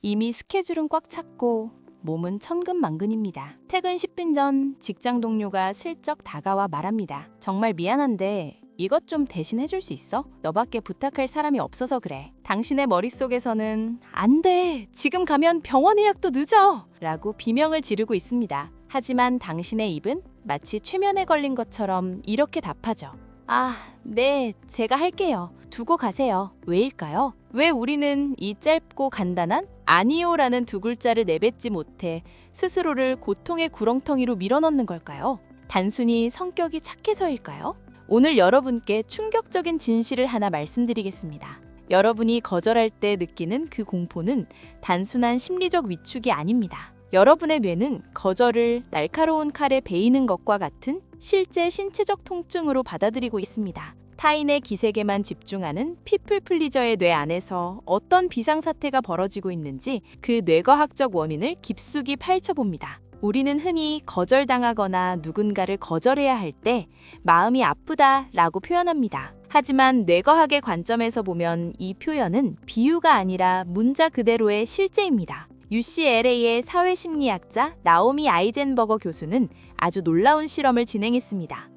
이미 스케줄은 꽉 찼고 몸은 천근만근입니다. 퇴근 10분 전 직장 동료가 슬쩍 다가와 말합니다. 정말 미안한데 이것 좀 대신 해줄 수 있어? 너밖에 부탁할 사람이 없어서 그래. 당신의 머릿속에서는 안 돼. 지금 가면 병원 예약도 늦어. 라고 비명을 지르고 있습니다. 하지만 당신의 입은 마치 최면에 걸린 것처럼 이렇게 답하죠. 아, 네, 제가 할게요. 두고 가세요. 왜일까요? 왜 우리는 이 짧고 간단한 아니요라는 두 글자를 내뱉지 못해 스스로를 고통의 구렁텅이로 밀어넣는 걸까요? 단순히 성격이 착해서일까요? 오늘 여러분께 충격적인 진실을 하나 말씀드리겠습니다. 여러분이 거절할 때 느끼는 그 공포는 단순한 심리적 위축이 아닙니다. 여러분의 뇌는 거절을 날카로운 칼에 베이는 것과 같은 실제 신체적 통증으로 받아들이고 있습니다. 타인의 기색에만 집중하는 피플 플리저의 뇌 안에서 어떤 비상사태가 벌어지고 있는지 그 뇌과학적 원인을 깊숙이 파헤쳐봅니다. 우리는 흔히 거절당하거나 누군가를 거절해야 할 때 마음이 아프다 라고 표현합니다. 하지만 뇌과학의 관점에서 보면 이 표현은 비유가 아니라 문자 그대로의 실제입니다. UCLA의 사회심리학자 나오미 아이젠버거 교수는 아주 놀라운 실험을 진행했습니다.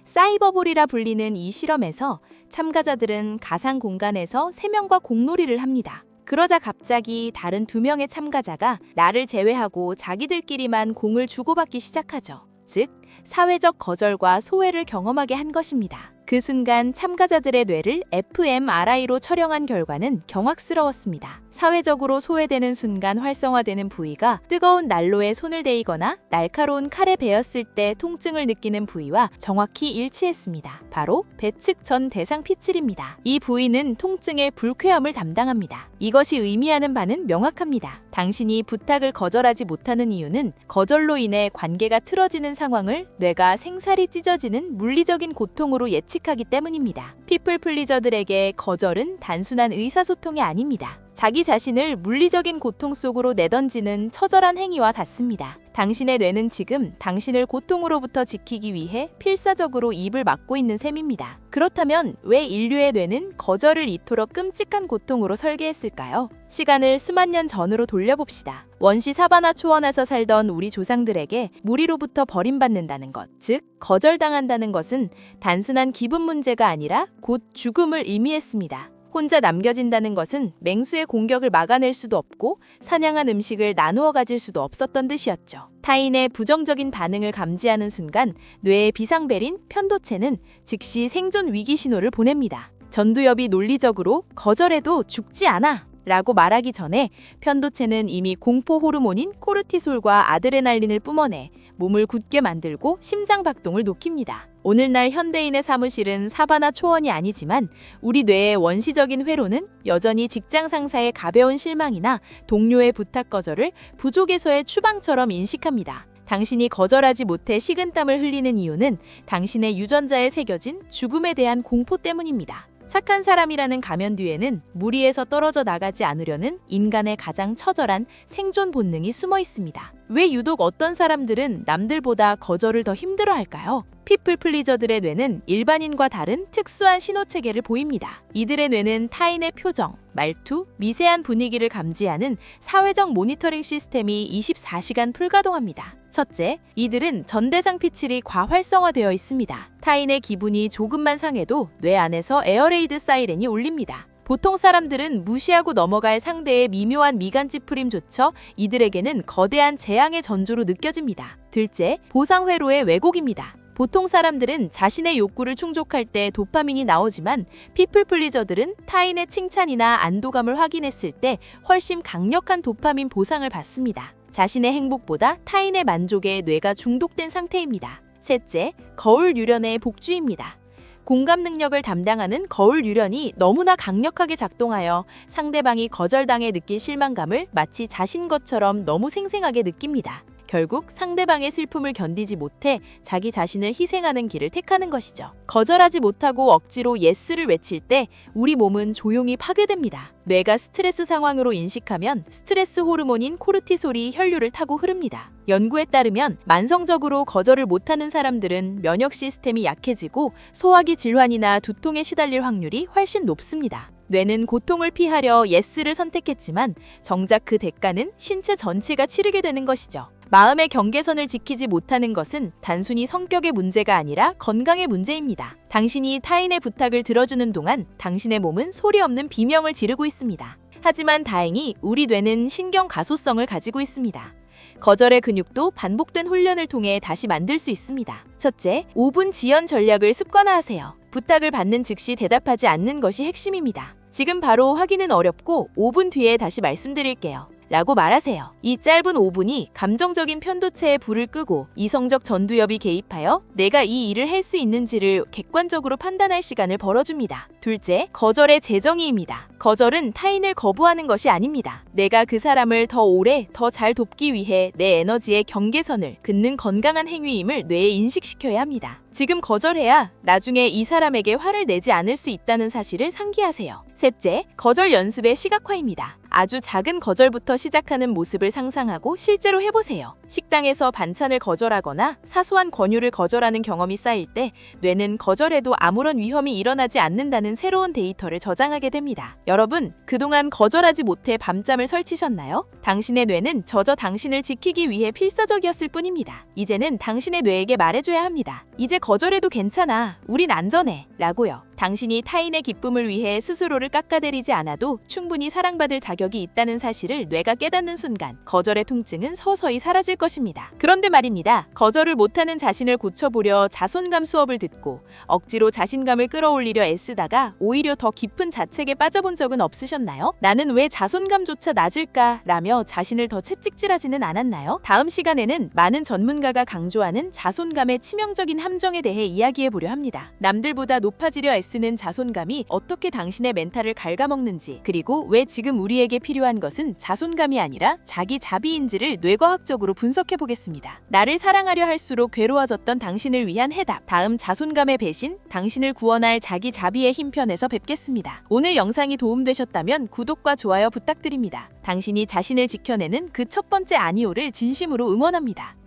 사이버볼이라 불리는 이 실험에서 참가자들은 가상 공간에서 3명과 공놀이를 합니다. 그러자 갑자기 다른 2명의 참가자가 나를 제외하고 자기들끼리만 공을 주고받기 시작하죠. 즉, 사회적 거절과 소외를 경험하게 한 것입니다. 그 순간 참가자들의 뇌를 fMRI로 촬영한 결과는 경악스러웠습니다. 사회적으로 소외되는 순간 활성화되는 부위가 뜨거운 난로에 손을 대이거나 날카로운 칼에 베었을 때 통증을 느끼는 부위와 정확히 일치했습니다. 바로 배측 전 대상 피칠입니다. 이 부위는 통증의 불쾌함을 담당합니다. 이것이 의미하는 바는 명확합니다. 당신이 부탁을 거절하지 못하는 이유는 거절로 인해 관계가 틀어지는 상황을 뇌가 생살이 찢어지는 물리적인 고통으로 예측하기 때문입니다. 피플 플리저들에게 거절은 단순한 의사소통이 아닙니다. 자기 자신을 물리적인 고통 속으로 내던지는 처절한 행위와 같습니다. 당신의 뇌는 지금 당신을 고통으로부터 지키기 위해 필사적으로 입을 막고 있는 셈입니다. 그렇다면 왜 인류의 뇌는 거절을 이토록 끔찍한 고통으로 설계했을까요? 시간을 수만 년 전으로 돌려봅시다. 원시 사바나 초원에서 살던 우리 조상들에게 무리로부터 버림받는다는 것, 즉 거절당한다는 것은 단순한 기분 문제가 아니라 곧 죽음을 의미했습니다. 혼자 남겨진다는 것은 맹수의 공격을 막아낼 수도 없고 사냥한 음식을 나누어 가질 수도 없었던 뜻이었죠. 타인의 부정적인 반응을 감지하는 순간 뇌의 비상벨인 편도체는 즉시 생존 위기 신호를 보냅니다. 전두엽이 논리적으로 거절해도 죽지 않아 라고 말하기 전에 편도체는 이미 공포 호르몬인 코르티솔과 아드레날린을 뿜어내 몸을 굳게 만들고 심장 박동을 높입니다. 오늘날 현대인의 사무실은 사바나 초원이 아니지만 우리 뇌의 원시적인 회로는 여전히 직장 상사의 가벼운 실망이나 동료의 부탁 거절을 부족에서의 추방처럼 인식합니다. 당신이 거절하지 못해 식은땀을 흘리는 이유는 당신의 유전자에 새겨진 죽음에 대한 공포 때문입니다. 착한 사람이라는 가면 뒤에는 무리에서 떨어져 나가지 않으려는 인간의 가장 처절한 생존 본능이 숨어 있습니다. 왜 유독 어떤 사람들은 남들보다 거절을 더 힘들어할까요? 피플 플리저들의 뇌는 일반인과 다른 특수한 신호체계를 보입니다. 이들의 뇌는 타인의 표정, 말투, 미세한 분위기를 감지하는 사회적 모니터링 시스템이 24시간 풀가동합니다. 첫째, 이들은 전대상 피칠이 과활성화되어 있습니다. 타인의 기분이 조금만 상해도 뇌 안에서 에어레이드 사이렌이 울립니다. 보통 사람들은 무시하고 넘어갈 상대의 미묘한 미간 찌푸림조차 이들에게는 거대한 재앙의 전조로 느껴집니다. 둘째, 보상 회로의 왜곡입니다. 보통 사람들은 자신의 욕구를 충족할 때 도파민이 나오지만 피플 플리저들은 타인의 칭찬이나 안도감을 확인했을 때 훨씬 강력한 도파민 보상을 받습니다. 자신의 행복보다 타인의 만족에 뇌가 중독된 상태입니다. 셋째, 거울 유련의 복주입니다. 공감 능력을 담당하는 거울 유련이 너무나 강력하게 작동하여 상대방이 거절당해 느낄 실망감을 마치 자신 것처럼 너무 생생하게 느낍니다. 결국 상대방의 슬픔을 견디지 못해 자기 자신을 희생하는 길을 택하는 것이죠. 거절하지 못하고 억지로 예스를 외칠 때 우리 몸은 조용히 파괴됩니다. 뇌가 스트레스 상황으로 인식하면 스트레스 호르몬인 코르티솔이 혈류를 타고 흐릅니다. 연구에 따르면 만성적으로 거절을 못하는 사람들은 면역 시스템이 약해지고 소화기 질환이나 두통에 시달릴 확률이 훨씬 높습니다. 뇌는 고통을 피하려 예스를 선택했지만 정작 그 대가는 신체 전체가 치르게 되는 것이죠. 마음의 경계선을 지키지 못하는 것은 단순히 성격의 문제가 아니라 건강의 문제입니다. 당신이 타인의 부탁을 들어주는 동안 당신의 몸은 소리 없는 비명을 지르고 있습니다. 하지만 다행히 우리 뇌는 신경 가소성을 가지고 있습니다. 거절의 근육도 반복된 훈련을 통해 다시 만들 수 있습니다. 첫째, 5분 지연 전략을 습관화하세요. 부탁을 받는 즉시 대답하지 않는 것이 핵심입니다. 지금 바로 확인은 어렵고 5분 뒤에 다시 말씀드릴게요. 라고 말하세요. 이 짧은 5분이 감정적인 편도체에 불을 끄고 이성적 전두엽이 개입하여 내가 이 일을 할 수 있는지를 객관적으로 판단할 시간을 벌어줍니다. 둘째, 거절의 재정의입니다. 거절은 타인을 거부하는 것이 아닙니다. 내가 그 사람을 더 오래, 더 잘 돕기 위해 내 에너지의 경계선을 긋는 건강한 행위임을 뇌에 인식시켜야 합니다. 지금 거절해야 나중에 이 사람에게 화를 내지 않을 수 있다는 사실을 상기하세요. 셋째, 거절 연습의 시각화입니다. 아주 작은 거절부터 시작하는 모습을 상상하고 실제로 해보세요. 식당에서 반찬을 거절하거나 사소한 권유를 거절하는 경험이 쌓일 때 뇌는 거절해도 아무런 위험이 일어나지 않는다는 새로운 데이터를 저장하게 됩니다. 여러분, 그동안 거절하지 못해 밤잠을 설치셨나요? 당신의 뇌는 저저 당신을 지키기 위해 필사적이었을 뿐입니다. 이제는 당신의 뇌에게 말해줘야 합니다. 이제 거절해도 괜찮아. 우린 안전해. 라고요. 당신이 타인의 기쁨을 위해 스스로를 깎아내리지 않아도 충분히 사랑받을 자격이 있다는 사실을 뇌가 깨닫는 순간 거절의 통증은 서서히 사라질 것입니다. 그런데 말입니다. 거절을 못하는 자신을 고쳐보려 자손감 수업을 듣고 억지로 자신감을 끌어올리려 애쓰다가 오히려 더 깊은 자책에 빠져본 적은 없으셨나요? 나는 왜 자손감조차 낮을까? 라며 자신을 더 채찍질하지는 않았나요? 다음 시간에는 많은 전문가가 강조하는 자손감의 치명적인 함정에 대해 이야기해보려 합니다. 남들보다 높아지려 애쓰는 자손감이 어떻게 당신의 멘탈을 갉아먹는지, 그리고 왜 지금 우리에게 필요한 것은 자손감이 아니라 자기 자비인지를 뇌과학적으로 분석해보겠습니다. 나를 사랑하려 할수록 괴로워졌던 당신을 위한 해답, 다음 자손감의 배신, 당신을 구원할 자기 자비의 힘편에서 뵙겠습니다. 오늘 영상이 도움되셨다면 구독과 좋아요 부탁드립니다. 당신이 자신을 지켜내는 그 첫 번째 아니오를 진심으로 응원합니다.